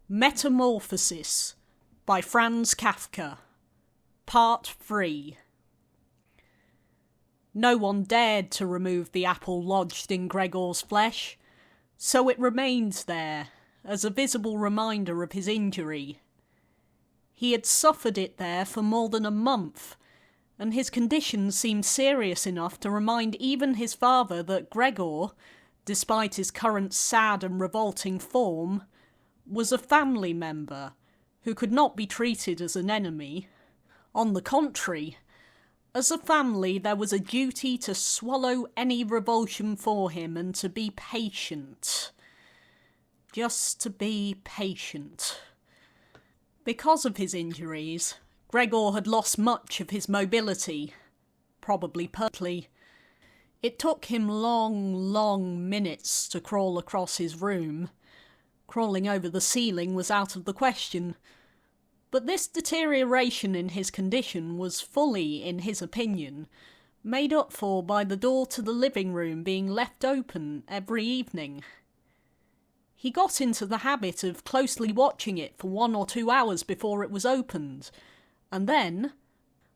Metamorphosis by Franz Kafka. Part 3. No one dared to remove the apple lodged in Gregor's flesh, so it remained there, as a visible reminder of his injury. He had suffered it there for more than a month, and his condition seemed serious enough to remind even his father that Gregor, despite his current sad and revolting form, was a family member who could not be treated as an enemy. On the contrary, as a family there was a duty to swallow any revulsion for him and to be patient. Just to be patient. Because of his injuries, Gregor had lost much of his mobility, probably permanently. It took him long minutes to crawl across his room. Crawling over the ceiling was out of the question. But this deterioration in his condition was fully, in his opinion, made up for by the door to the living room being left open every evening. He got into the habit of closely watching it for 1 or 2 hours before it was opened, and then,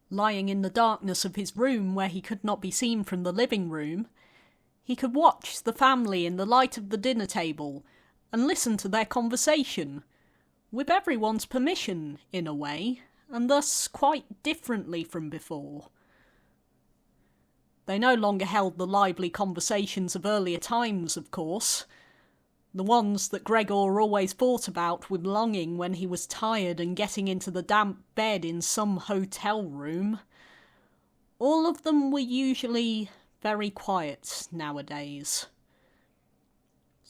lying in the darkness of his room where he could not be seen from the living room, he could watch the family in the light of the dinner table and listen to their conversation, with everyone's permission, in a way, and thus quite differently from before. They no longer held the lively conversations of earlier times, of course, the ones that Gregor always thought about with longing when he was tired and getting into the damp bed in some hotel room. All of them were usually very quiet nowadays.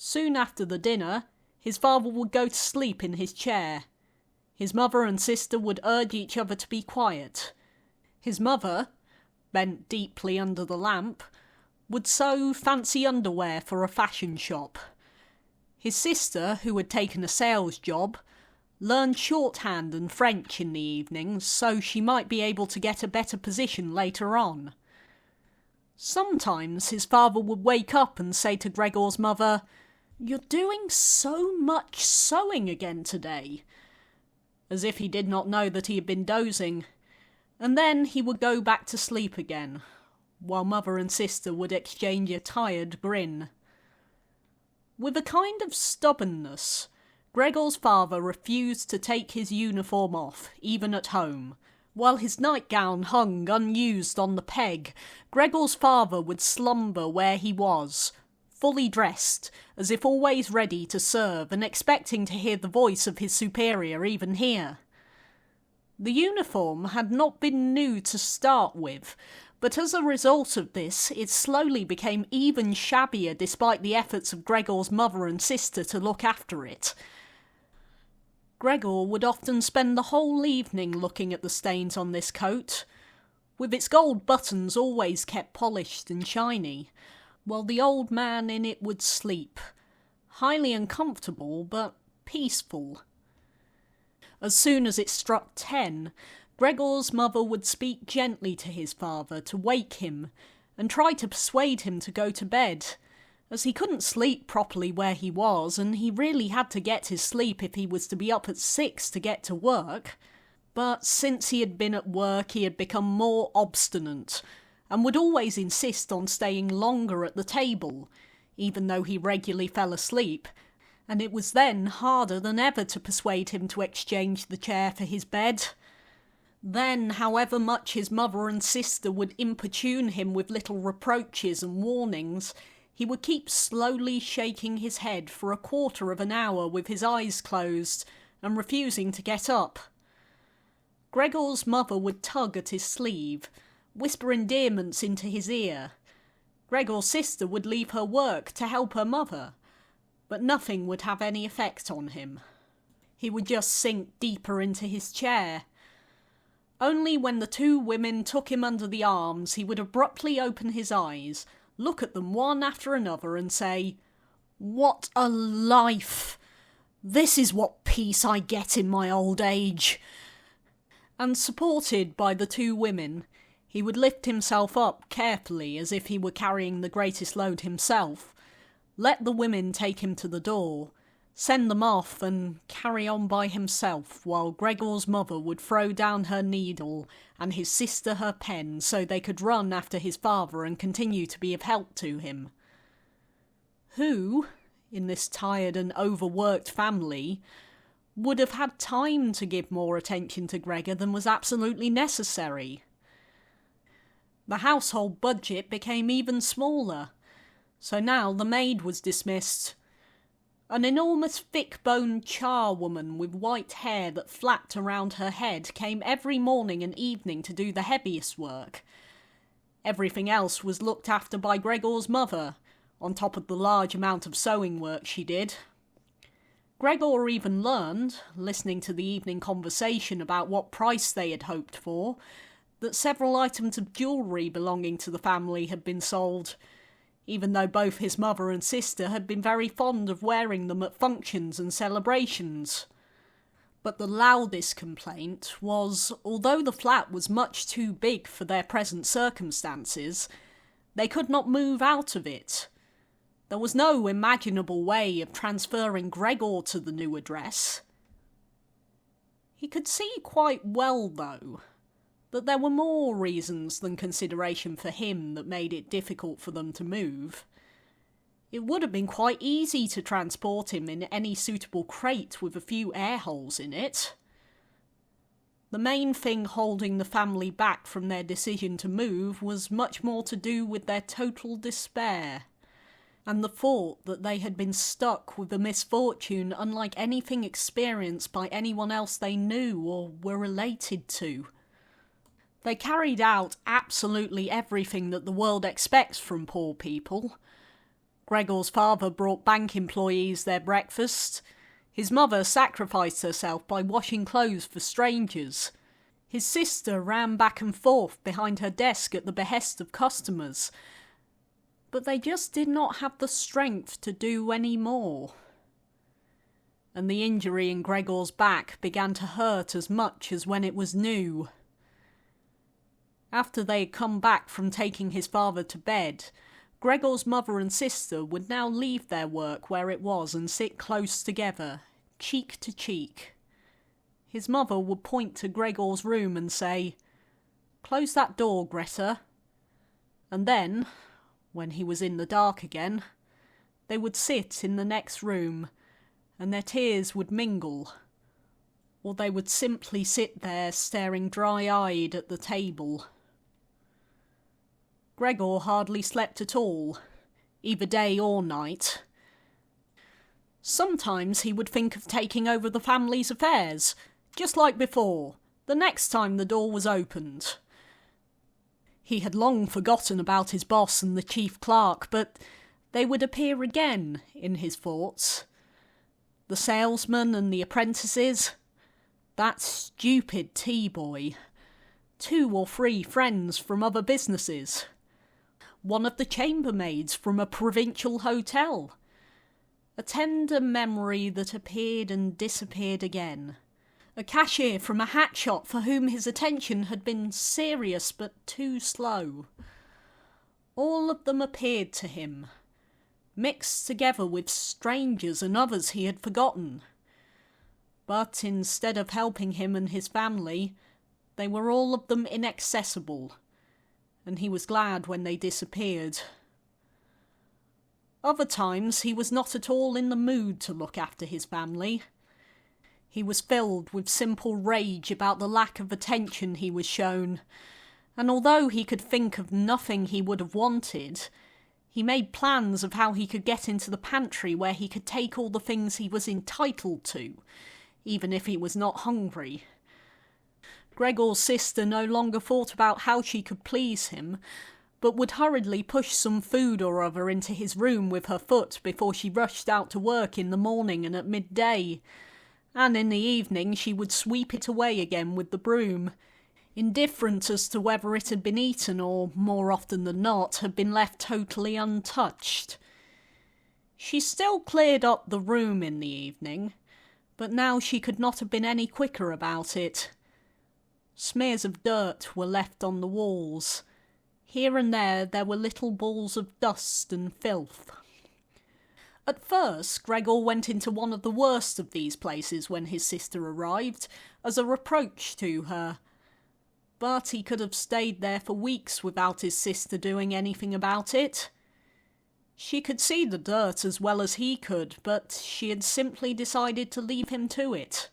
Soon after the dinner, his father would go to sleep in his chair. His mother and sister would urge each other to be quiet. His mother, bent deeply under the lamp, would sew fancy underwear for a fashion shop. His sister, who had taken a sales job, learned shorthand and French in the evenings so she might be able to get a better position later on. Sometimes his father would wake up and say to Gregor's mother, "You're doing so much sewing again today," as if he did not know that he had been dozing, and then he would go back to sleep again, while mother and sister would exchange a tired grin. With a kind of stubbornness, Gregor's father refused to take his uniform off, even at home. While his nightgown hung unused on the peg, Gregor's father would slumber where he was, fully dressed, as if always ready to serve and expecting to hear the voice of his superior even here. The uniform had not been new to start with, but as a result of this, it slowly became even shabbier despite the efforts of Gregor's mother and sister to look after it. Gregor would often spend the whole evening looking at the stains on this coat, with its gold buttons always kept polished and shiny, while the old man in it would sleep, highly uncomfortable but peaceful. As soon as it struck 10, Gregor's mother would speak gently to his father to wake him and try to persuade him to go to bed, as he couldn't sleep properly where he was and he really had to get his sleep if he was to be up at 6 to get to work. But since he had been at work he had become more obstinate and would always insist on staying longer at the table, even though he regularly fell asleep, and it was then harder than ever to persuade him to exchange the chair for his bed. Then, however much his mother and sister would importune him with little reproaches and warnings, he would keep slowly shaking his head for 1/4 of an hour with his eyes closed and refusing to get up. Gregor's mother would tug at his sleeve, whisper endearments into his ear. Gregor's sister would leave her work to help her mother, but nothing would have any effect on him. He would just sink deeper into his chair. Only when the 2 women took him under the arms he would abruptly open his eyes, look at them one after another and say, "What a life! This is what peace I get in my old age." And supported by the 2 women, he would lift himself up carefully as if he were carrying the greatest load himself, let the women take him to the door, send them off and carry on by himself while Gregor's mother would throw down her needle and his sister her pen so they could run after his father and continue to be of help to him. Who, in this tired and overworked family, would have had time to give more attention to Gregor than was absolutely necessary. The household budget became even smaller, so now the maid was dismissed. An enormous thick-boned charwoman with white hair that flapped around her head came every morning and evening to do the heaviest work. Everything else was looked after by Gregor's mother, on top of the large amount of sewing work she did. Gregor even learned, listening to the evening conversation about what price they had hoped for, that several items of jewellery belonging to the family had been sold, even though both his mother and sister had been very fond of wearing them at functions and celebrations. But the loudest complaint was, although the flat was much too big for their present circumstances, they could not move out of it. There was no imaginable way of transferring Gregor to the new address. He could see quite well, though, that there were more reasons than consideration for him that made it difficult for them to move. It would have been quite easy to transport him in any suitable crate with a few air holes in it. The main thing holding the family back from their decision to move was much more to do with their total despair, and the thought that they had been stuck with a misfortune unlike anything experienced by anyone else they knew or were related to. They carried out absolutely everything that the world expects from poor people. Gregor's father brought bank employees their breakfast. His mother sacrificed herself by washing clothes for strangers. His sister ran back and forth behind her desk at the behest of customers. But they just did not have the strength to do any more. And the injury in Gregor's back began to hurt as much as when it was new. After they had come back from taking his father to bed, Gregor's mother and sister would now leave their work where it was and sit close together, cheek to cheek. His mother would point to Gregor's room and say, "Close that door, Greta." And then, when he was in the dark again, they would sit in the next room, and their tears would mingle, or they would simply sit there staring dry-eyed at the table. Gregor hardly slept at all, either day or night. Sometimes he would think of taking over the family's affairs, just like before, the next time the door was opened. He had long forgotten about his boss and the chief clerk, but they would appear again in his thoughts. The salesman and the apprentices, that stupid tea-boy, 2 or 3 friends from other businesses, one of the chambermaids from a provincial hotel, a tender memory that appeared and disappeared again, a cashier from a hat shop for whom his attention had been serious but too slow. All of them appeared to him, mixed together with strangers and others he had forgotten. But instead of helping him and his family, they were all of them inaccessible, and he was glad when they disappeared. Other times he was not at all in the mood to look after his family. He was filled with simple rage about the lack of attention he was shown, and although he could think of nothing he would have wanted, he made plans of how he could get into the pantry where he could take all the things he was entitled to, even if he was not hungry. Gregor's sister no longer thought about how she could please him, but would hurriedly push some food or other into his room with her foot before she rushed out to work in the morning and at midday, and in the evening she would sweep it away again with the broom, indifferent as to whether it had been eaten or, more often than not, had been left totally untouched. She still cleared up the room in the evening, but now she could not have been any quicker about it. Smears of dirt were left on the walls. Here and there were little balls of dust and filth. At first, Gregor went into one of the worst of these places when his sister arrived, as a reproach to her. But he could have stayed there for weeks without his sister doing anything about it. She could see the dirt as well as he could, but she had simply decided to leave him to it.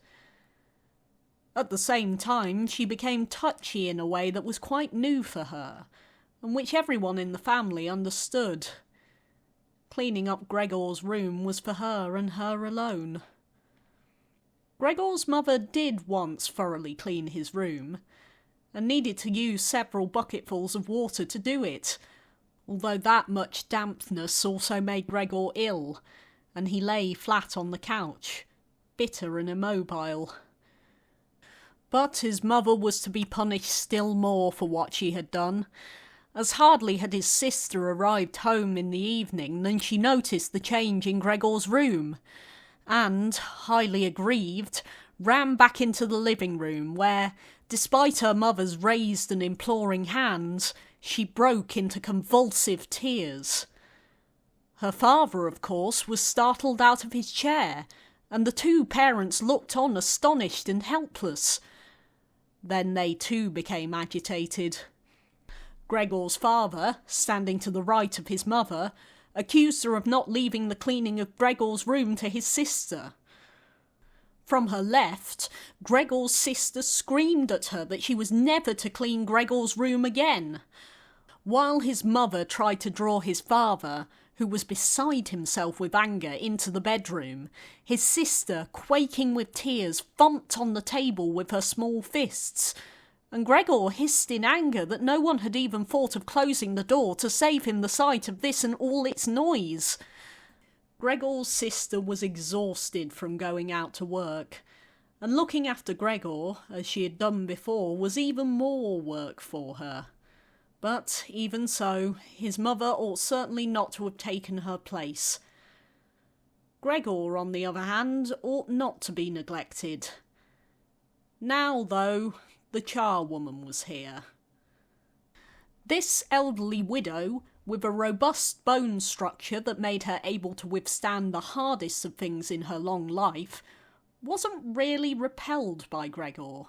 At the same time, she became touchy in a way that was quite new for her, and which everyone in the family understood. Cleaning up Gregor's room was for her and her alone. Gregor's mother did once thoroughly clean his room, and needed to use several bucketfuls of water to do it, although that much dampness also made Gregor ill, and he lay flat on the couch, bitter and immobile. But his mother was to be punished still more for what she had done, as hardly had his sister arrived home in the evening than she noticed the change in Gregor's room, and, highly aggrieved, ran back into the living room where, despite her mother's raised and imploring hands, she broke into convulsive tears. Her father, of course, was startled out of his chair, and the two parents looked on astonished and helpless. Then they too became agitated. Gregor's father, standing to the right of his mother, accused her of not leaving the cleaning of Gregor's room to his sister. From her left, Gregor's sister screamed at her that she was never to clean Gregor's room again, while his mother tried to draw his father, who was beside himself with anger, into the bedroom. His sister, quaking with tears, thumped on the table with her small fists, and Gregor hissed in anger that no one had even thought of closing the door to save him the sight of this and all its noise. Gregor's sister was exhausted from going out to work, and looking after Gregor, as she had done before, was even more work for her. But, even so, his mother ought certainly not to have taken her place. Gregor, on the other hand, ought not to be neglected. Now, though, the charwoman was here. This elderly widow, with a robust bone structure that made her able to withstand the hardest of things in her long life, wasn't really repelled by Gregor.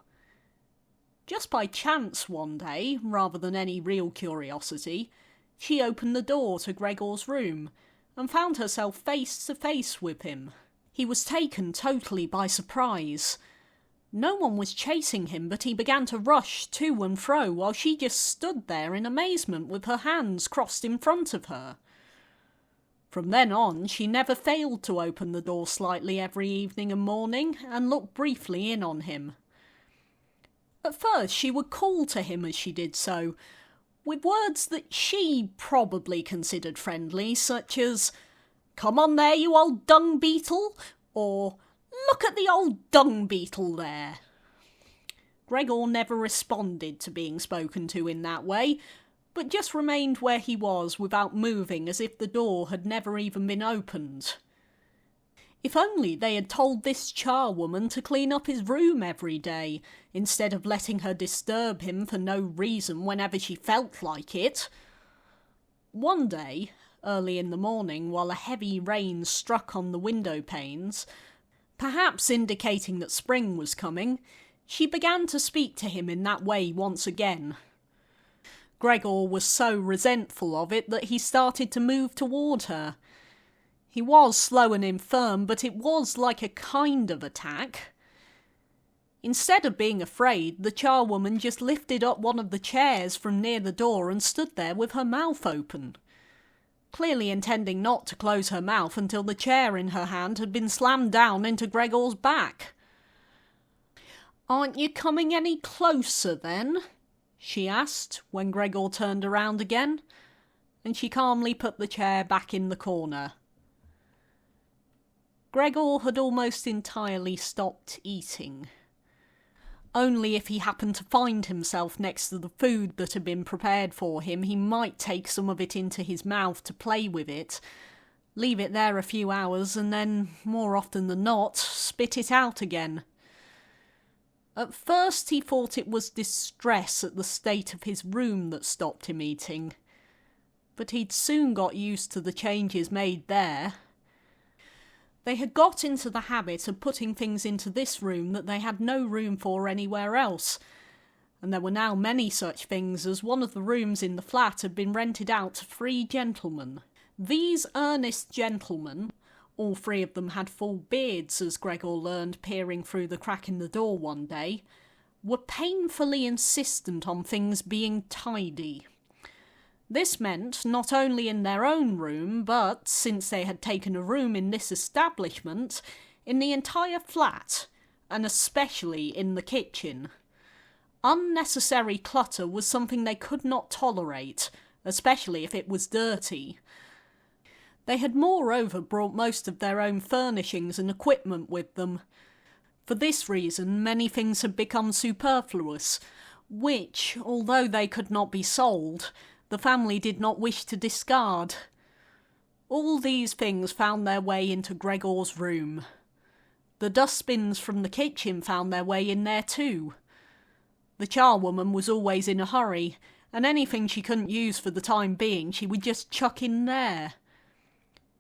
Just by chance one day, rather than any real curiosity, she opened the door to Gregor's room and found herself face to face with him. He was taken totally by surprise. No one was chasing him, but he began to rush to and fro while she just stood there in amazement with her hands crossed in front of her. From then on, she never failed to open the door slightly every evening and morning and look briefly in on him. At first, she would call to him as she did so, with words that she probably considered friendly, such as, "Come on there, you old dung beetle," or "Look at the old dung beetle there." Gregor never responded to being spoken to in that way, but just remained where he was without moving, as if the door had never even been opened. If only they had told this charwoman to clean up his room every day, instead of letting her disturb him for no reason whenever she felt like it. One day, early in the morning, while a heavy rain struck on the window panes, perhaps indicating that spring was coming, she began to speak to him in that way once again. Gregor was so resentful of it that he started to move toward her. He was slow and infirm, but it was like a kind of attack. Instead of being afraid, the charwoman just lifted up one of the chairs from near the door and stood there with her mouth open, clearly intending not to close her mouth until the chair in her hand had been slammed down into Gregor's back. "Aren't you coming any closer, then?" she asked, when Gregor turned around again, and she calmly put the chair back in the corner. Gregor had almost entirely stopped eating. Only if he happened to find himself next to the food that had been prepared for him, he might take some of it into his mouth to play with it, leave it there a few hours, and then, more often than not, spit it out again. At first he thought it was distress at the state of his room that stopped him eating, but he'd soon got used to the changes made there. They had got into the habit of putting things into this room that they had no room for anywhere else, and there were now many such things, as one of the rooms in the flat had been rented out to 3 gentlemen. These earnest gentlemen, all 3 of them had full beards, as Gregor learned peering through the crack in the door one day, were painfully insistent on things being tidy. This meant not only in their own room, but, since they had taken a room in this establishment, in the entire flat, and especially in the kitchen. Unnecessary clutter was something they could not tolerate, especially if it was dirty. They had moreover brought most of their own furnishings and equipment with them. For this reason, many things had become superfluous, which, although they could not be sold, the family did not wish to discard. All these things found their way into Gregor's room. The dustbins from the kitchen found their way in there too. The charwoman was always in a hurry, and anything she couldn't use for the time being she would just chuck in there.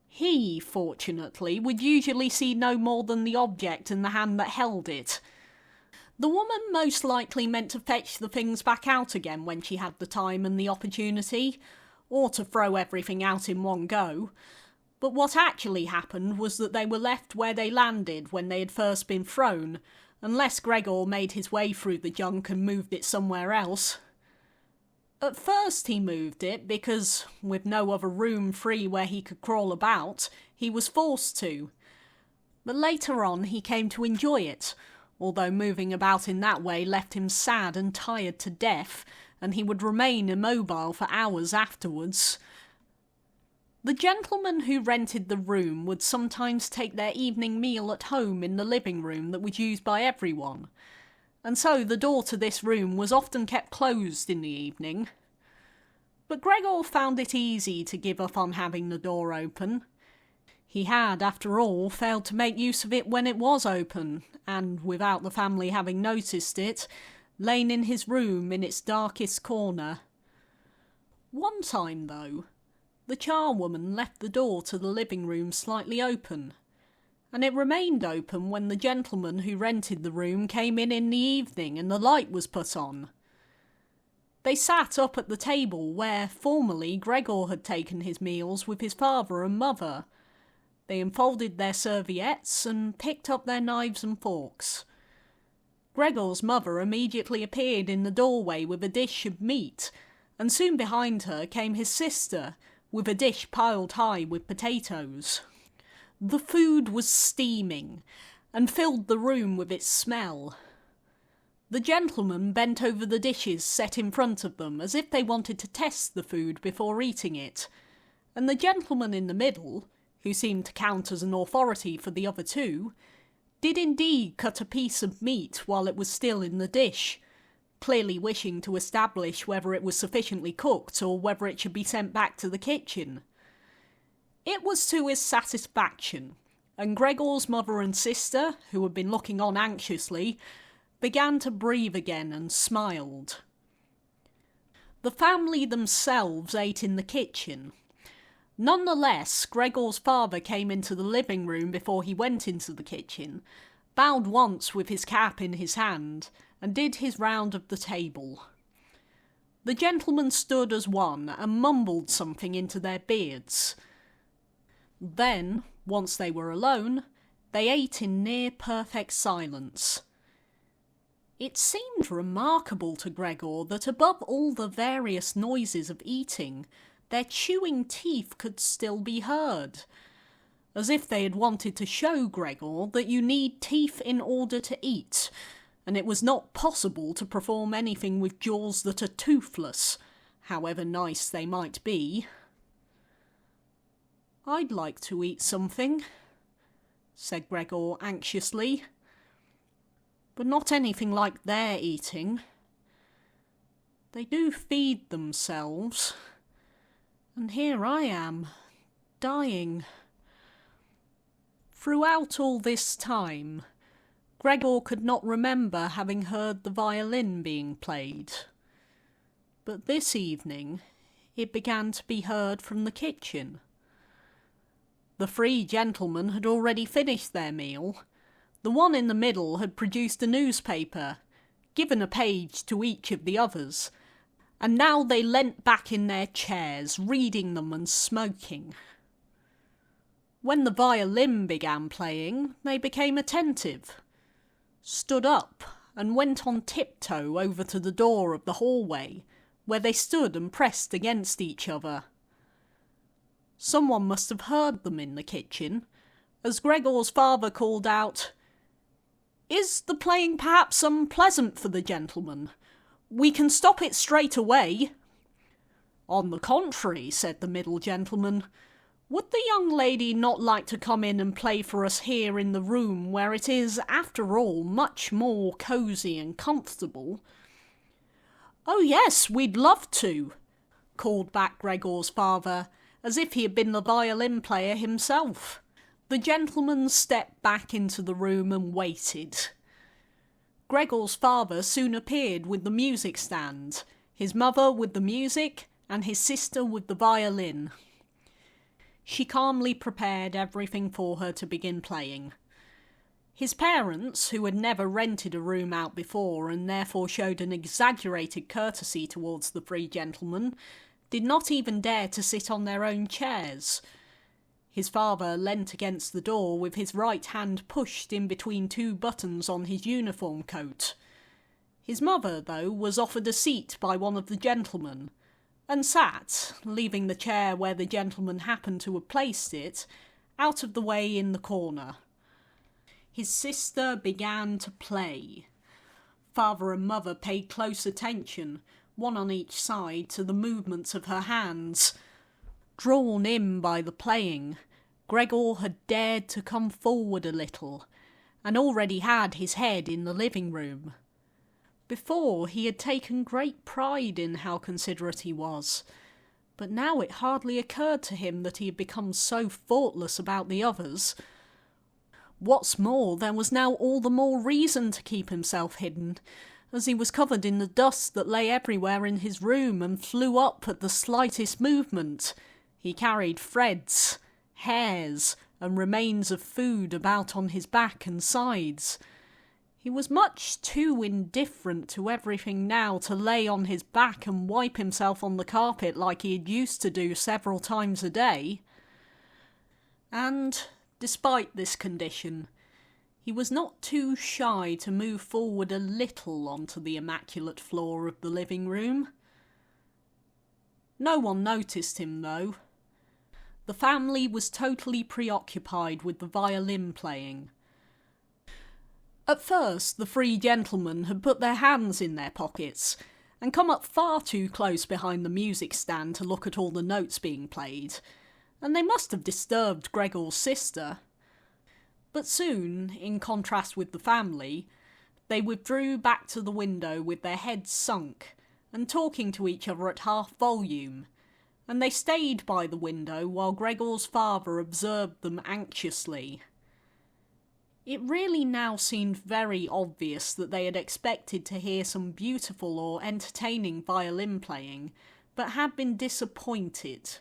He, fortunately, would usually see no more than the object and the hand that held it. The woman most likely meant to fetch the things back out again when she had the time and the opportunity, or to throw everything out in one go. But what actually happened was that they were left where they landed when they had first been thrown, unless Gregor made his way through the junk and moved it somewhere else. At first he moved it because, with no other room free where he could crawl about, he was forced to. But later on he came to enjoy it, although moving about in that way left him sad and tired to death, and he would remain immobile for hours afterwards. The gentleman who rented the room would sometimes take their evening meal at home in the living room that was used by everyone, and so the door to this room was often kept closed in the evening. But Gregor found it easy to give up on having the door open. He had, after all, failed to make use of it when it was open, and, without the family having noticed it, lain in his room in its darkest corner. One time, though, the charwoman left the door to the living room slightly open, and it remained open when the gentleman who rented the room came in the evening and the light was put on. They sat up at the table where, formerly, Gregor had taken his meals with his father and mother. They unfolded their serviettes and picked up their knives and forks. Gregor's mother immediately appeared in the doorway with a dish of meat, and soon behind her came his sister, with a dish piled high with potatoes. The food was steaming, and filled the room with its smell. The gentlemen bent over the dishes set in front of them, as if they wanted to test the food before eating it, and the gentleman in the middle, who seemed to count as an authority for the other 2, did indeed cut a piece of meat while it was still in the dish, clearly wishing to establish whether it was sufficiently cooked or whether it should be sent back to the kitchen. It was to his satisfaction, and Gregor's mother and sister, who had been looking on anxiously, began to breathe again and smiled. The family themselves ate in the kitchen. Nonetheless, Gregor's father came into the living room before he went into the kitchen, bowed once with his cap in his hand, and did his round of the table. The gentlemen stood as one and mumbled something into their beards. Then, once they were alone, they ate in near perfect silence. It seemed remarkable to Gregor that above all the various noises of eating, their chewing teeth could still be heard, as if they had wanted to show Gregor that you need teeth in order to eat, and it was not possible to perform anything with jaws that are toothless, however nice they might be. "I'd like to eat something," said Gregor anxiously, "but not anything like they're eating. They do feed themselves, and here I am, dying." Throughout all this time, Gregor could not remember having heard the violin being played, but this evening it began to be heard from the kitchen. The three gentlemen had already finished their meal. The one in the middle had produced a newspaper, given a page to each of the others, and now they leant back in their chairs, reading them and smoking. When the violin began playing, they became attentive, stood up, and went on tiptoe over to the door of the hallway, where they stood and pressed against each other. Someone must have heard them in the kitchen, as Gregor's father called out, "Is the playing perhaps unpleasant for the gentleman? We can stop it straight away." "On the contrary," said the middle gentleman, "would the young lady not like to come in and play for us here in the room where it is, after all, much more cosy and comfortable?" "Oh yes, we'd love to," called back Gregor's father, as if he had been the violin player himself. The gentleman stepped back into the room and waited. Gregor's father soon appeared with the music stand, his mother with the music, and his sister with the violin. She calmly prepared everything for her to begin playing. His parents, who had never rented a room out before and therefore showed an exaggerated courtesy towards the three gentlemen, did not even dare to sit on their own chairs. His father leant against the door with his right hand pushed in between two buttons on his uniform coat. His mother, though, was offered a seat by one of the gentlemen, and sat, leaving the chair where the gentleman happened to have placed it, out of the way in the corner. His sister began to play. Father and mother paid close attention, one on each side, to the movements of her hands. Drawn in by the playing, Gregor had dared to come forward a little, and already had his head in the living room. Before, he had taken great pride in how considerate he was, but now it hardly occurred to him that he had become so thoughtless about the others. What's more, there was now all the more reason to keep himself hidden, as he was covered in the dust that lay everywhere in his room and flew up at the slightest movement. He carried threads, hairs, and remains of food about on his back and sides. He was much too indifferent to everything now to lay on his back and wipe himself on the carpet like he had used to do several times a day. And, despite this condition, he was not too shy to move forward a little onto the immaculate floor of the living room. No one noticed him, though. The family was totally preoccupied with the violin playing. At first, the three gentlemen had put their hands in their pockets and come up far too close behind the music stand to look at all the notes being played, and they must have disturbed Gregor's sister. But soon, in contrast with the family, they withdrew back to the window with their heads sunk and talking to each other at half volume, and they stayed by the window while Gregor's father observed them anxiously. It really now seemed very obvious that they had expected to hear some beautiful or entertaining violin playing, but had been disappointed.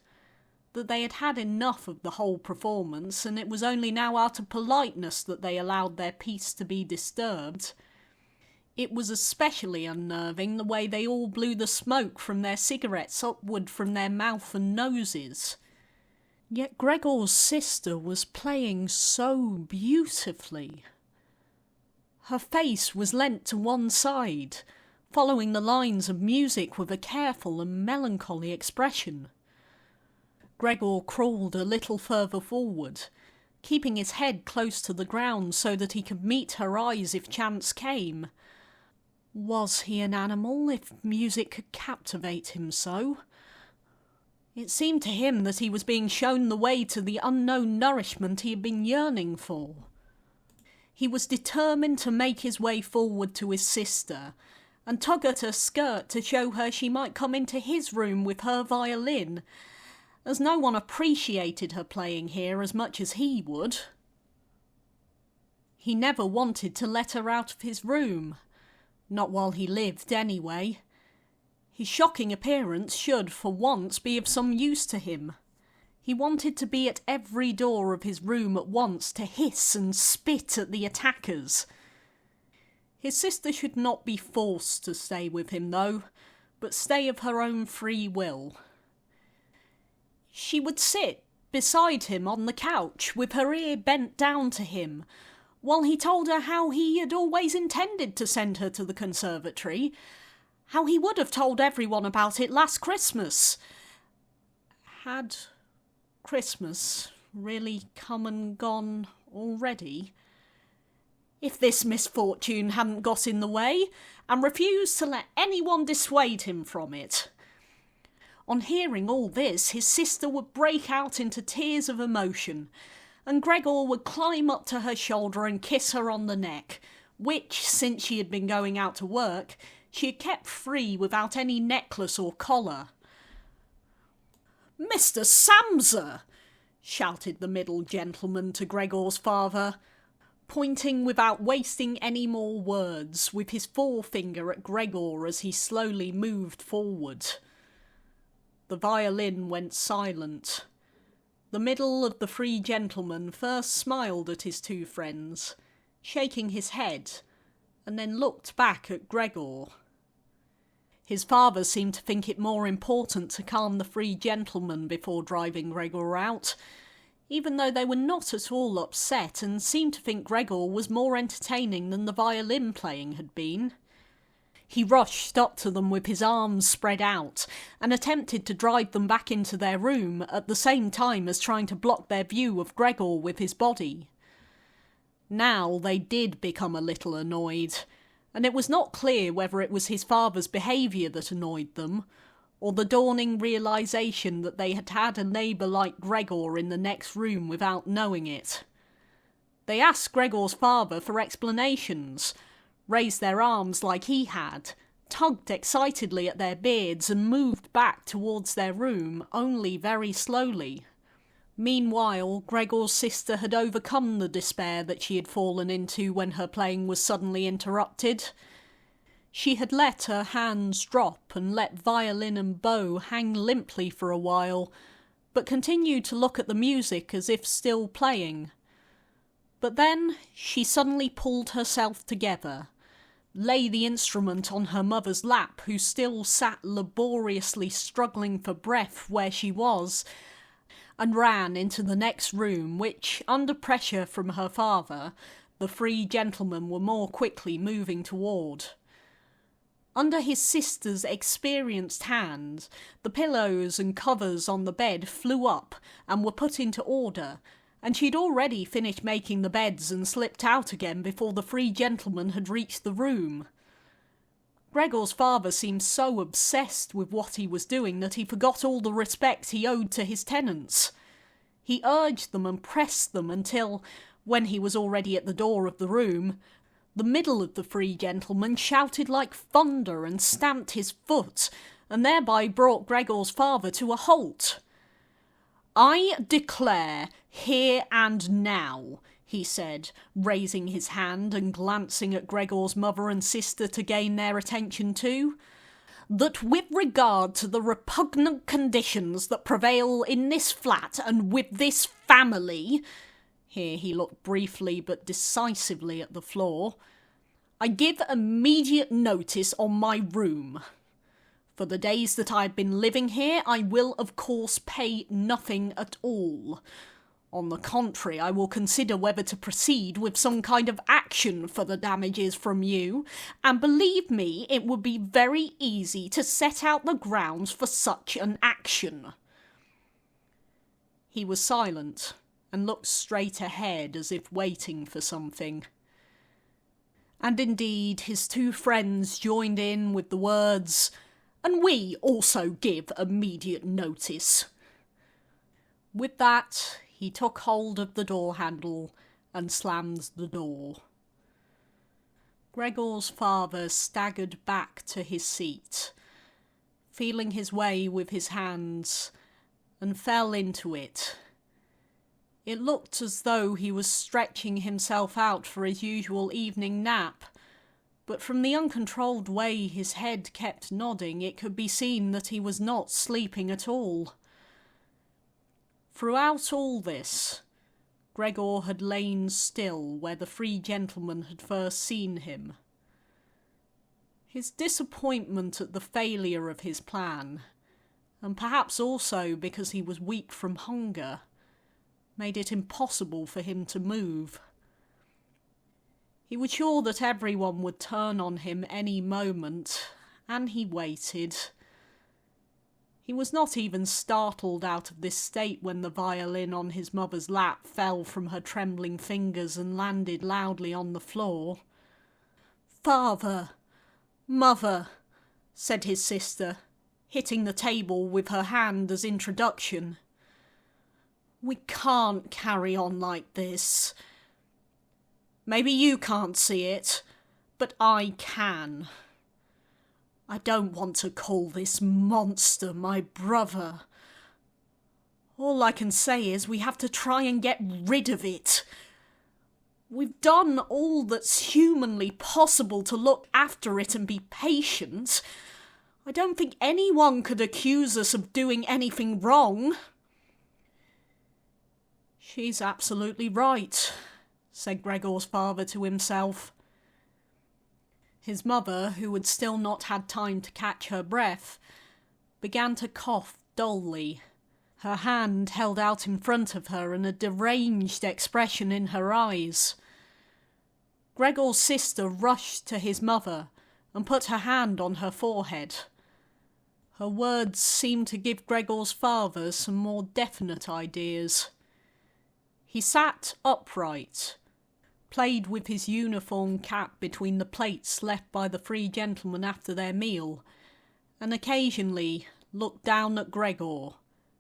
That they had had enough of the whole performance, and it was only now out of politeness that they allowed their peace to be disturbed. It was especially unnerving the way they all blew the smoke from their cigarettes upward from their mouth and noses. Yet Gregor's sister was playing so beautifully. Her face was leant to one side, following the lines of music with a careful and melancholy expression. Gregor crawled a little further forward, keeping his head close to the ground so that he could meet her eyes if chance came. Was he an animal, if music could captivate him so? It seemed to him that he was being shown the way to the unknown nourishment he had been yearning for. He was determined to make his way forward to his sister, and tug at her skirt to show her she might come into his room with her violin, as no one appreciated her playing here as much as he would. He never wanted to let her out of his room, not while he lived anyway. His shocking appearance should, for once, be of some use to him. He wanted to be at every door of his room at once to hiss and spit at the attackers. His sister should not be forced to stay with him, though, but stay of her own free will. She would sit beside him on the couch, with her ear bent down to him, while he told her how he had always intended to send her to the conservatory, how he would have told everyone about it last Christmas. Had Christmas really come and gone already? If this misfortune hadn't got in the way, and refused to let anyone dissuade him from it. On hearing all this, his sister would break out into tears of emotion, and Gregor would climb up to her shoulder and kiss her on the neck, which, since she had been going out to work, she had kept free without any necklace or collar. "Mr. Samsa!" shouted the middle gentleman to Gregor's father, pointing without wasting any more words with his forefinger at Gregor as he slowly moved forward. The violin went silent. The middle of the three gentlemen first smiled at his two friends, shaking his head, and then looked back at Gregor. His father seemed to think it more important to calm the three gentlemen before driving Gregor out, even though they were not at all upset and seemed to think Gregor was more entertaining than the violin playing had been. He rushed up to them with his arms spread out and attempted to drive them back into their room at the same time as trying to block their view of Gregor with his body. Now they did become a little annoyed, and it was not clear whether it was his father's behaviour that annoyed them, or the dawning realisation that they had had a neighbour like Gregor in the next room without knowing it. They asked Gregor's father for explanations, raised their arms like he had, tugged excitedly at their beards and moved back towards their room, only very slowly. Meanwhile, Gregor's sister had overcome the despair that she had fallen into when her playing was suddenly interrupted. She had let her hands drop and let violin and bow hang limply for a while, but continued to look at the music as if still playing. But then she suddenly pulled herself together, lay the instrument on her mother's lap, who still sat laboriously struggling for breath where she was, and ran into the next room, which, under pressure from her father, the three gentlemen were more quickly moving toward. Under his sister's experienced hand, the pillows and covers on the bed flew up and were put into order, and she'd already finished making the beds and slipped out again before the three gentlemen had reached the room. Gregor's father seemed so obsessed with what he was doing that he forgot all the respect he owed to his tenants. He urged them and pressed them until, when he was already at the door of the room, the middle of the three gentlemen shouted like thunder and stamped his foot, and thereby brought Gregor's father to a halt. "I declare, here and now," he said, raising his hand and glancing at Gregor's mother and sister to gain their attention too, "that with regard to the repugnant conditions that prevail in this flat and with this family," here he looked briefly but decisively at the floor, "I give immediate notice on my room. For the days that I have been living here, I will, of course, pay nothing at all. On the contrary, I will consider whether to proceed with some kind of action for the damages from you, and believe me, it would be very easy to set out the grounds for such an action." He was silent, and looked straight ahead as if waiting for something. And indeed, his two friends joined in with the words, "And we also give immediate notice." With that, he took hold of the door handle and slammed the door. Gregor's father staggered back to his seat, feeling his way with his hands, and fell into it. It looked as though he was stretching himself out for his usual evening nap, but from the uncontrolled way his head kept nodding, it could be seen that he was not sleeping at all. Throughout all this, Gregor had lain still where the three gentlemen had first seen him. His disappointment at the failure of his plan, and perhaps also because he was weak from hunger, made it impossible for him to move. He was sure that everyone would turn on him any moment, and he waited. He was not even startled out of this state when the violin on his mother's lap fell from her trembling fingers and landed loudly on the floor. "Father, Mother," said his sister, hitting the table with her hand as introduction. "We can't carry on like this. Maybe you can't see it, but I can. I don't want to call this monster my brother. All I can say is we have to try and get rid of it. We've done all that's humanly possible to look after it and be patient. I don't think anyone could accuse us of doing anything wrong." "She's absolutely right," said Gregor's father to himself. His mother, who had still not had time to catch her breath, began to cough dully, her hand held out in front of her and a deranged expression in her eyes. Gregor's sister rushed to his mother and put her hand on her forehead. Her words seemed to give Gregor's father some more definite ideas. He sat upright, played with his uniform cap between the plates left by the three gentlemen after their meal, and occasionally looked down at Gregor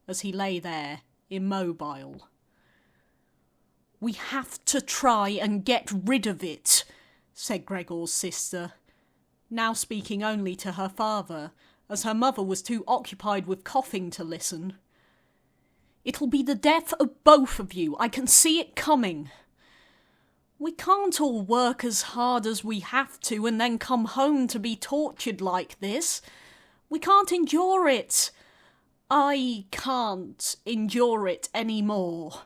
as he lay there, immobile. "We have to try and get rid of it," said Gregor's sister, now speaking only to her father, as her mother was too occupied with coughing to listen. "It'll be the death of both of you. I can see it coming. We can't all work as hard as we have to and then come home to be tortured like this. We can't endure it. I can't endure it any more."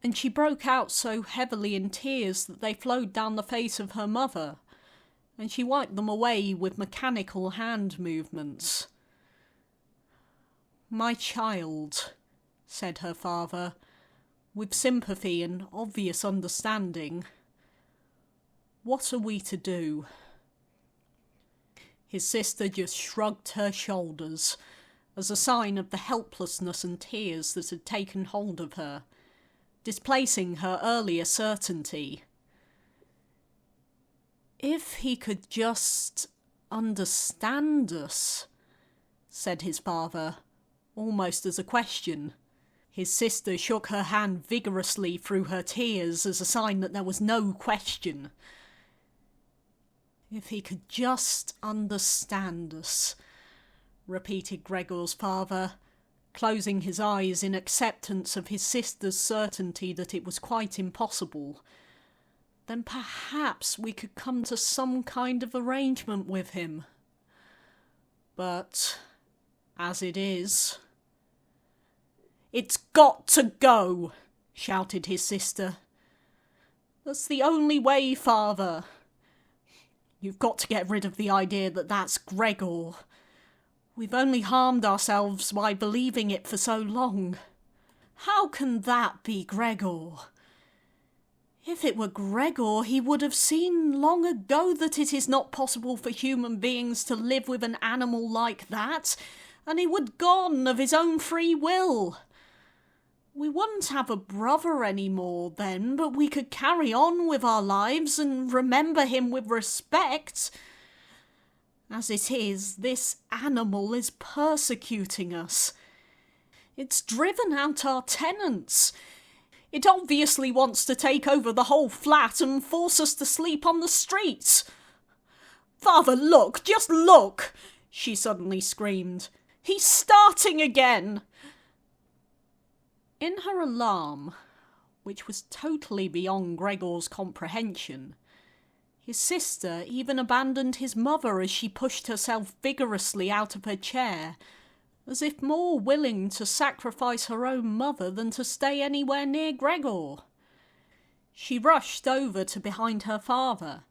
And she broke out so heavily in tears that they flowed down the face of her mother, and she wiped them away with mechanical hand movements. "My child," said her father, with sympathy and obvious understanding, "what are we to do?" His sister just shrugged her shoulders, as a sign of the helplessness and tears that had taken hold of her, displacing her earlier certainty. "If he could just understand us," said his father, almost as a question. His sister shook her hand vigorously through her tears as a sign that there was no question. "If he could just understand us," repeated Gregor's father, closing his eyes in acceptance of his sister's certainty that it was quite impossible. "Then perhaps we could come to some kind of arrangement with him. But, as it is..." "It's got to go!" shouted his sister. "That's the only way, father. You've got to get rid of the idea that that's Gregor. We've only harmed ourselves by believing it for so long. How can that be Gregor? If it were Gregor, he would have seen long ago that it is not possible for human beings to live with an animal like that, and he would gone of his own free will. We wouldn't have a brother any more then, but we could carry on with our lives and remember him with respect. As it is, this animal is persecuting us. It's driven out our tenants. It obviously wants to take over the whole flat and force us to sleep on the streets. Father, look, just look, she suddenly screamed. He's starting again. In her alarm, which was totally beyond Gregor's comprehension, his sister even abandoned his mother as she pushed herself vigorously out of her chair as if more willing to sacrifice her own mother than to stay anywhere near Gregor. She rushed over to behind her father,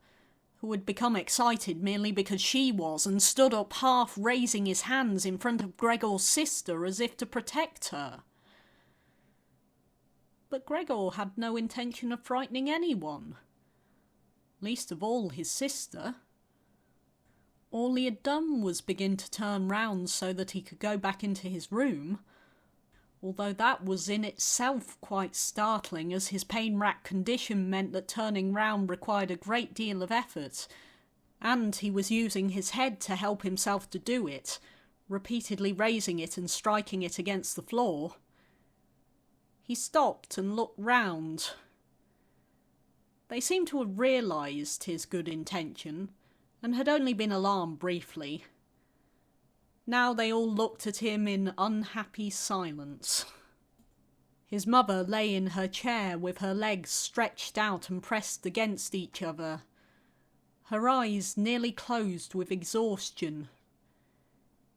who had become excited merely because she was, and stood up half raising his hands in front of Gregor's sister as if to protect her. But Gregor had no intention of frightening anyone, least of all his sister. All he had done was begin to turn round so that he could go back into his room, although that was in itself quite startling, as his pain-racked condition meant that turning round required a great deal of effort, and he was using his head to help himself to do it, repeatedly raising it and striking it against the floor. He stopped and looked round. They seemed to have realised his good intention, and had only been alarmed briefly. Now they all looked at him in unhappy silence. His mother lay in her chair with her legs stretched out and pressed against each other, her eyes nearly closed with exhaustion.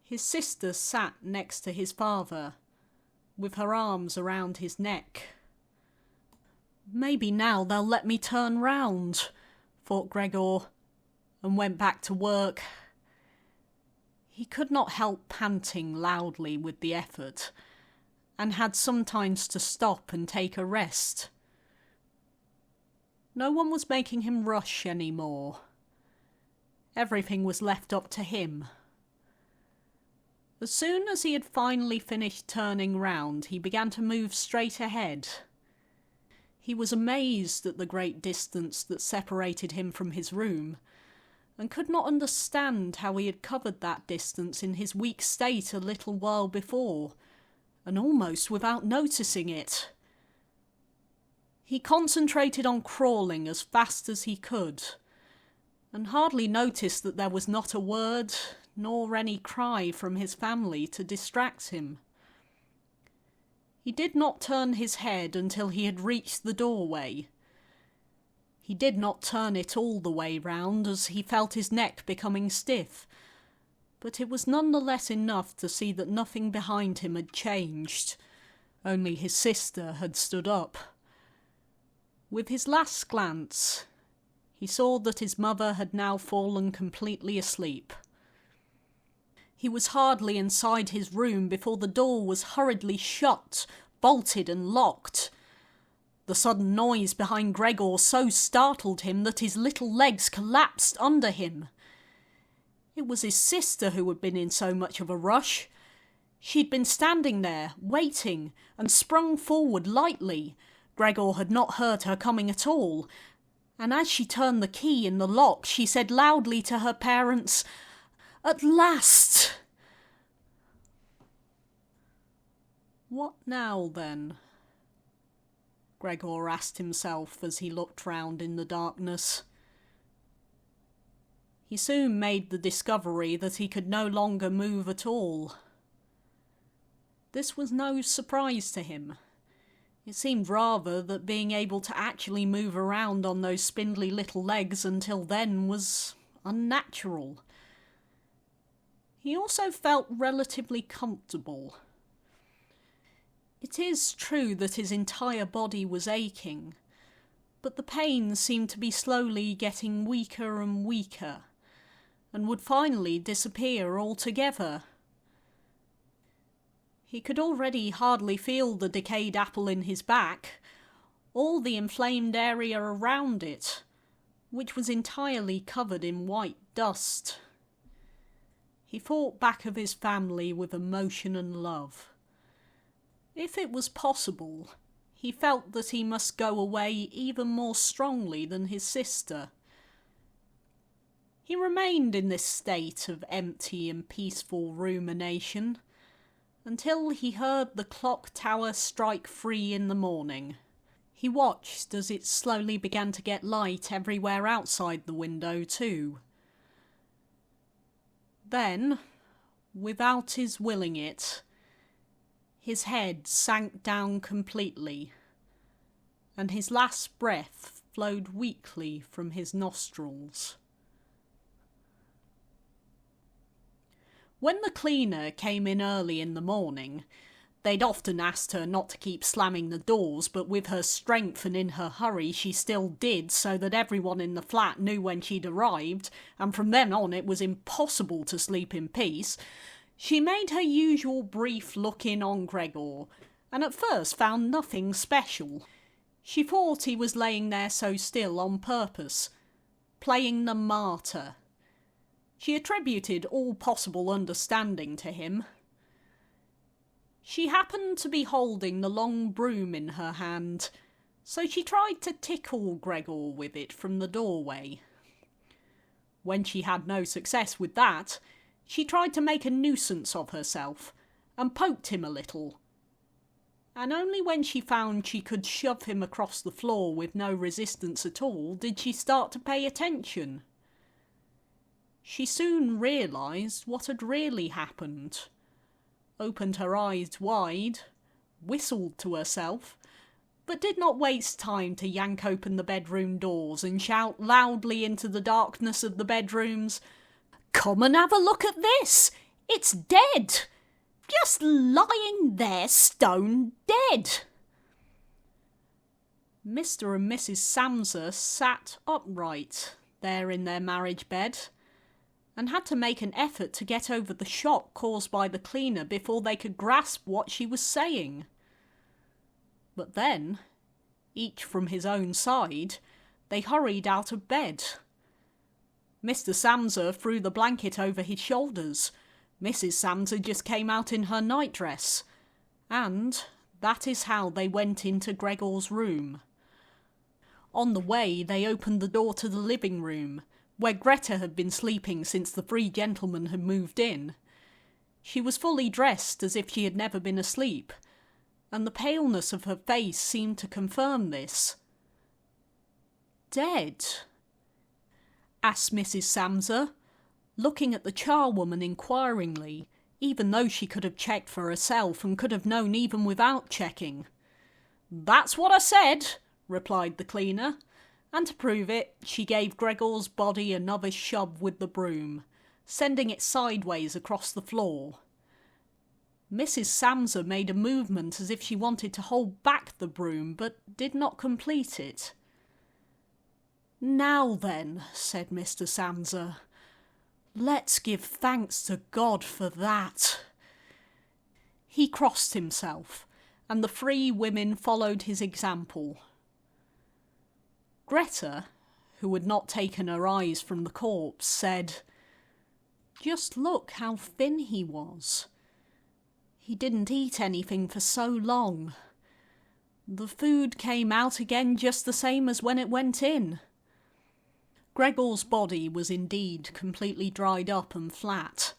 His sister sat next to his father, with her arms around his neck. "Maybe now they'll let me turn round," thought Gregor, and went back to work. He could not help panting loudly with the effort, and had sometimes to stop and take a rest. No one was making him rush any more. Everything was left up to him. As soon as he had finally finished turning round, he began to move straight ahead. He was amazed at the great distance that separated him from his room, and could not understand how he had covered that distance in his weak state a little while before, and almost without noticing it. He concentrated on crawling as fast as he could, and hardly noticed that there was not a word nor any cry from his family to distract him. He did not turn his head until he had reached the doorway. He did not turn it all the way round, as he felt his neck becoming stiff, but it was none the less enough to see that nothing behind him had changed. Only his sister had stood up. With his last glance, he saw that his mother had now fallen completely asleep. He was hardly inside his room before the door was hurriedly shut, bolted and locked. The sudden noise behind Gregor so startled him that his little legs collapsed under him. It was his sister who had been in so much of a rush. She'd been standing there, waiting, and sprung forward lightly. Gregor had not heard her coming at all, and as she turned the key in the lock, she said loudly to her parents, "At last!" What now, then? Gregor asked himself as he looked round in the darkness. He soon made the discovery that he could no longer move at all. This was no surprise to him. It seemed rather that being able to actually move around on those spindly little legs until then was unnatural. He also felt relatively comfortable. It is true that his entire body was aching, but the pain seemed to be slowly getting weaker and weaker, and would finally disappear altogether. He could already hardly feel the decayed apple in his back, or the inflamed area around it, which was entirely covered in white dust. He thought back of his family with emotion and love. If it was possible, he felt that he must go away even more strongly than his sister. He remained in this state of empty and peaceful rumination until he heard the clock tower strike 3 in the morning. He watched as it slowly began to get light everywhere outside the window too. Then, without his willing it, his head sank down completely, and his last breath flowed weakly from his nostrils. When the cleaner came in early in the morning, they'd often asked her not to keep slamming the doors, but with her strength and in her hurry she still did, so that everyone in the flat knew when she'd arrived, and from then on it was impossible to sleep in peace. She made her usual brief look in on Gregor, and at first found nothing special. She thought he was laying there so still on purpose, playing the martyr. She attributed all possible understanding to him. She happened to be holding the long broom in her hand, so she tried to tickle Gregor with it from the doorway. When she had no success with that, she tried to make a nuisance of herself, and poked him a little. And only when she found she could shove him across the floor with no resistance at all did she start to pay attention. She soon realised what had really happened, opened her eyes wide, whistled to herself, but did not waste time to yank open the bedroom doors and shout loudly into the darkness of the bedrooms, "Come and have a look at this! It's dead! Just lying there stone dead!" Mr. and Mrs. Samsa sat upright there in their marriage bed, and had to make an effort to get over the shock caused by the cleaner before they could grasp what she was saying. But then, each from his own side, they hurried out of bed. Mr. Samsa threw the blanket over his shoulders. Mrs. Samsa just came out in her nightdress. And that is how they went into Gregor's room. On the way, they opened the door to the living room, where Greta had been sleeping since the three gentlemen had moved in. She was fully dressed as if she had never been asleep, and the paleness of her face seemed to confirm this. "Dead?" asked Mrs. Samsa, looking at the charwoman inquiringly, even though she could have checked for herself and could have known even without checking. "That's what I said," replied the cleaner. And to prove it, she gave Gregor's body another shove with the broom, sending it sideways across the floor. Mrs. Samsa made a movement as if she wanted to hold back the broom, but did not complete it. "Now then," said Mr. Samsa, "let's give thanks to God for that." He crossed himself, and the three women followed his example. Greta, who had not taken her eyes from the corpse, said, "Just look how thin he was. He didn't eat anything for so long. The food came out again just the same as when it went in." Gregor's body was indeed completely dried up and flat.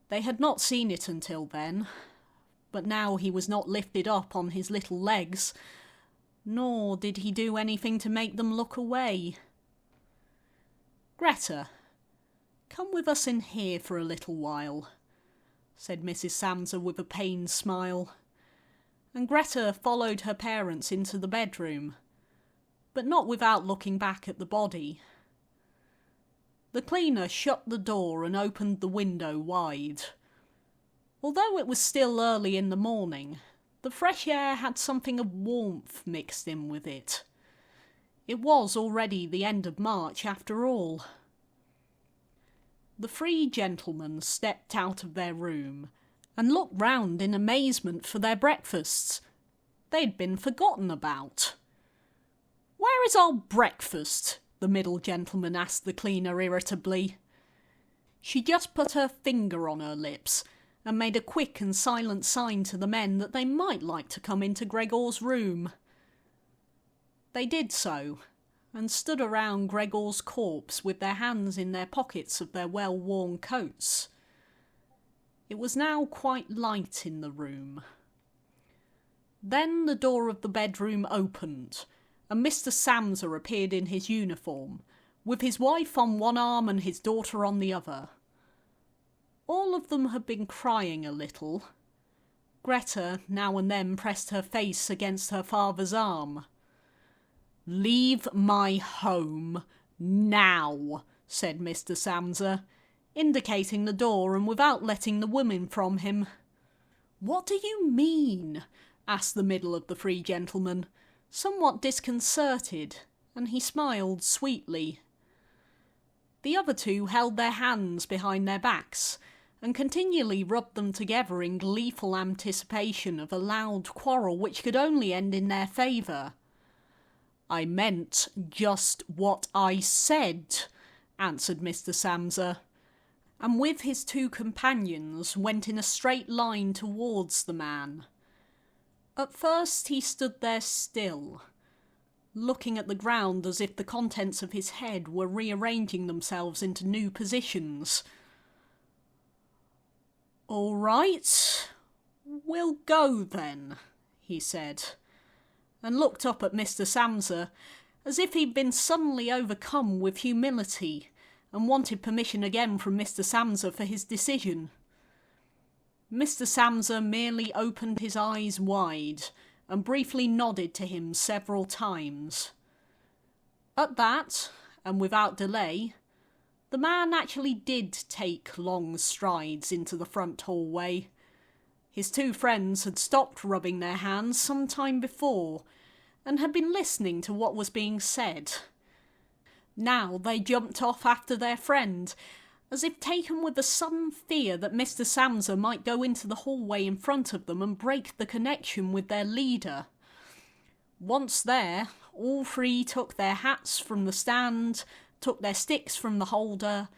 They had not seen it until then, but now he was not lifted up on his little legs, nor did he do anything to make them look away. "Greta, come with us in here for a little while," said Mrs. Samsa with a pained smile, and Greta followed her parents into the bedroom, but not without looking back at the body. The cleaner shut the door and opened the window wide. Although it was still early in the morning, the fresh air had something of warmth mixed in with it. It was already the end of March after all. The three gentlemen stepped out of their room and looked round in amazement for their breakfasts. They'd been forgotten about. "Where is our breakfast?" the middle gentleman asked the cleaner irritably. She just put her finger on her lips and made a quick and silent sign to the men that they might like to come into Gregor's room. They did so, and stood around Gregor's corpse with their hands in their pockets of their well-worn coats. It was now quite light in the room. Then the door of the bedroom opened, and Mr. Samsa appeared in his uniform, with his wife on one arm and his daughter on the other. All of them had been crying a little. Greta now and then pressed her face against her father's arm. "Leave my home now," said Mr. Samsa. indicating the door and without letting the woman from him. "What do you mean?" asked the middle of the three gentlemen, somewhat disconcerted, and he smiled sweetly. The other two held their hands behind their backs, and continually rubbed them together in gleeful anticipation of a loud quarrel which could only end in their favour. "I meant just what I said," answered Mr. Samsa, and with his two companions went in a straight line towards the man. At first he stood there still, looking at the ground as if the contents of his head were rearranging themselves into new positions. "All right, we'll go then," he said, and looked up at Mr. Samsa as if he'd been suddenly overcome with humility and wanted permission again from Mr. Samsa for his decision. Mr. Samsa merely opened his eyes wide and briefly nodded to him several times. At that, and without delay, the man actually did take long strides into the front hallway. His two friends had stopped rubbing their hands some time before, and had been listening to what was being said. Now they jumped off after their friend, as if taken with a sudden fear that Mr. Samsa might go into the hallway in front of them and break the connection with their leader. Once there, all three took their hats from the stand, took their sticks from the holder,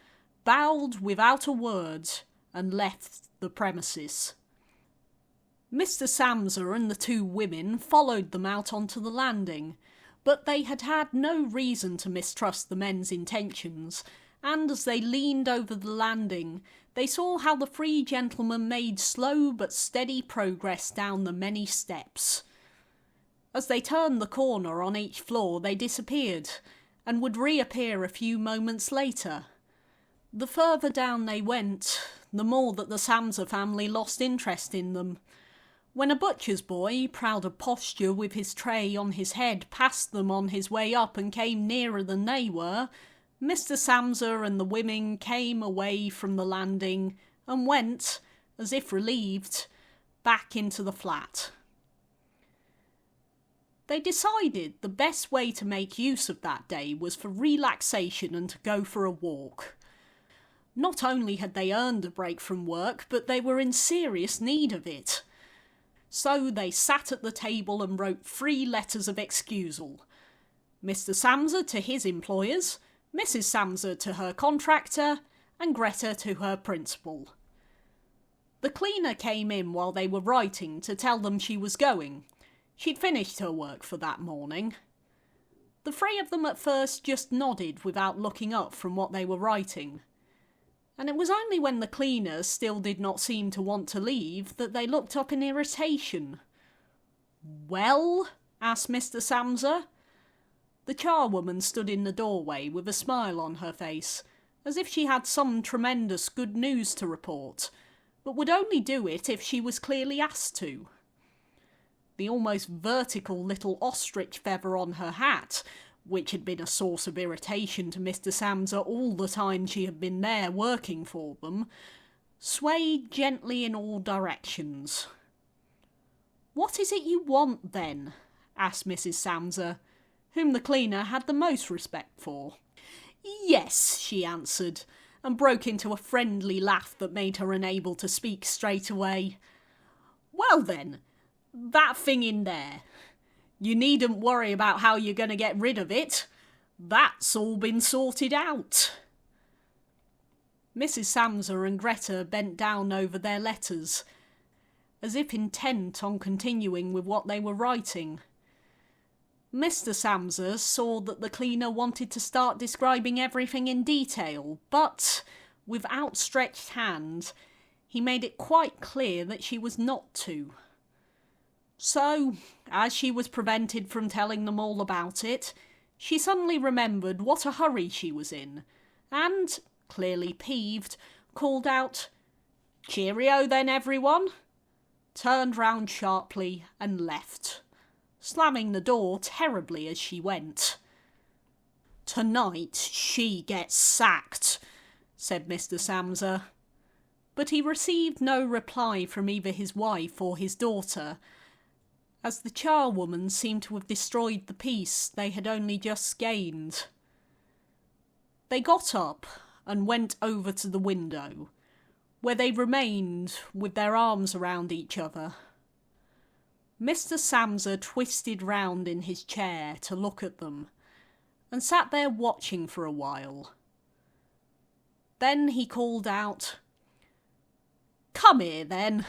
bowed without a word, and left the premises. Mr. Samsa and the two women followed them out onto the landing, but they had had no reason to mistrust the men's intentions, and as they leaned over the landing, they saw how the three gentlemen made slow but steady progress down the many steps. As they turned the corner on each floor, they disappeared, and would reappear a few moments later. The further down they went, the more that the Samsa family lost interest in them. When a butcher's boy, proud of posture with his tray on his head, passed them on his way up and came nearer than they were, Mr. Samsa and the women came away from the landing and went, as if relieved, back into the flat. They decided the best way to make use of that day was for relaxation and to go for a walk. Not only had they earned a break from work, but they were in serious need of it. So they sat at the table and wrote 3 letters of excusal. Mr. Samsa to his employers, Mrs. Samsa to her contractor, and Greta to her principal. The cleaner came in while they were writing to tell them she was going. She'd finished her work for that morning. The 3 of them at first just nodded without looking up from what they were writing, and it was only when the cleaner still did not seem to want to leave that they looked up in irritation. "Well?" asked Mr. Samsa. The charwoman stood in the doorway with a smile on her face, as if she had some tremendous good news to report, but would only do it if she was clearly asked to. The almost vertical little ostrich feather on her hat, which had been a source of irritation to Mr. Samsa all the time she had been there working for them, swayed gently in all directions. "What is it you want, then?" asked Mrs. Samsa, whom the cleaner had the most respect for. "Yes," she answered, and broke into a friendly laugh that made her unable to speak straight away. "Well then, that thing in there. You needn't worry about how you're going to get rid of it. That's all been sorted out." Mrs. Samsa and Greta bent down over their letters, as if intent on continuing with what they were writing. Mr. Samsa saw that the cleaner wanted to start describing everything in detail, but, with outstretched hand, he made it quite clear that she was not to. So, as she was prevented from telling them all about it, she suddenly remembered what a hurry she was in, and, clearly peeved, called out, "Cheerio then, everyone," turned round sharply and left, slamming the door terribly as she went. "Tonight she gets sacked," said Mr. Samsa. But he received no reply from either his wife or his daughter, as the charwoman seemed to have destroyed the peace they had only just gained. They got up and went over to the window, where they remained with their arms around each other. Mr. Samsa twisted round in his chair to look at them, and sat there watching for a while. Then he called out, "Come here, then.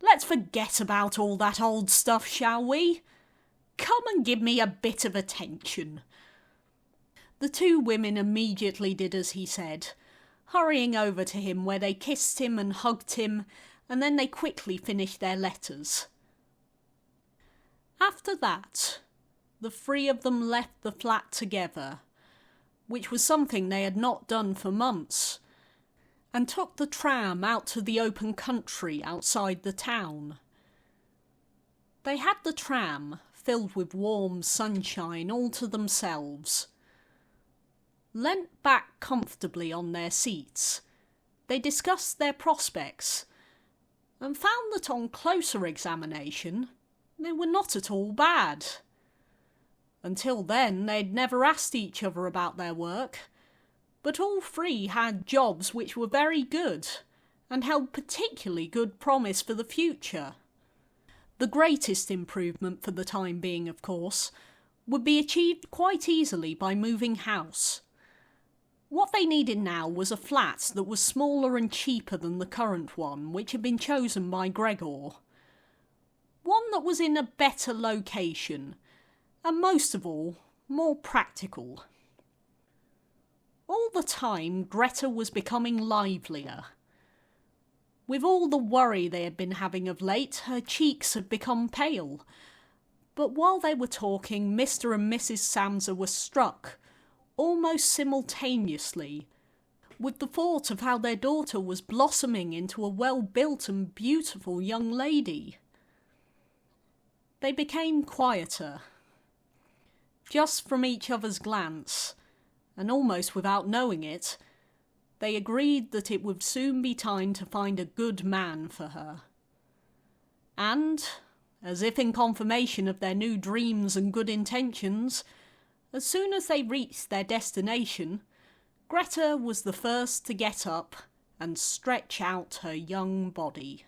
Let's forget about all that old stuff, shall we? Come and give me a bit of attention." The two women immediately did as he said, hurrying over to him where they kissed him and hugged him, and then they quickly finished their letters. After that, the three of them left the flat together, which was something they had not done for months, and took the tram out to the open country outside the town. They had the tram, filled with warm sunshine, all to themselves. Leant back comfortably on their seats, they discussed their prospects, and found that on closer examination they were not at all bad. Until then they'd never asked each other about their work, but all three had jobs which were very good, and held particularly good promise for the future. The greatest improvement for the time being, of course, would be achieved quite easily by moving house. What they needed now was a flat that was smaller and cheaper than the current one, which had been chosen by Gregor. One that was in a better location, and most of all, more practical. All the time, Greta was becoming livelier. With all the worry they had been having of late, her cheeks had become pale. But while they were talking, Mr. and Mrs. Samsa were struck, almost simultaneously, with the thought of how their daughter was blossoming into a well-built and beautiful young lady. They became quieter. Just from each other's glance, and almost without knowing it, they agreed that it would soon be time to find a good man for her. And, as if in confirmation of their new dreams and good intentions, as soon as they reached their destination, Greta was the first to get up and stretch out her young body.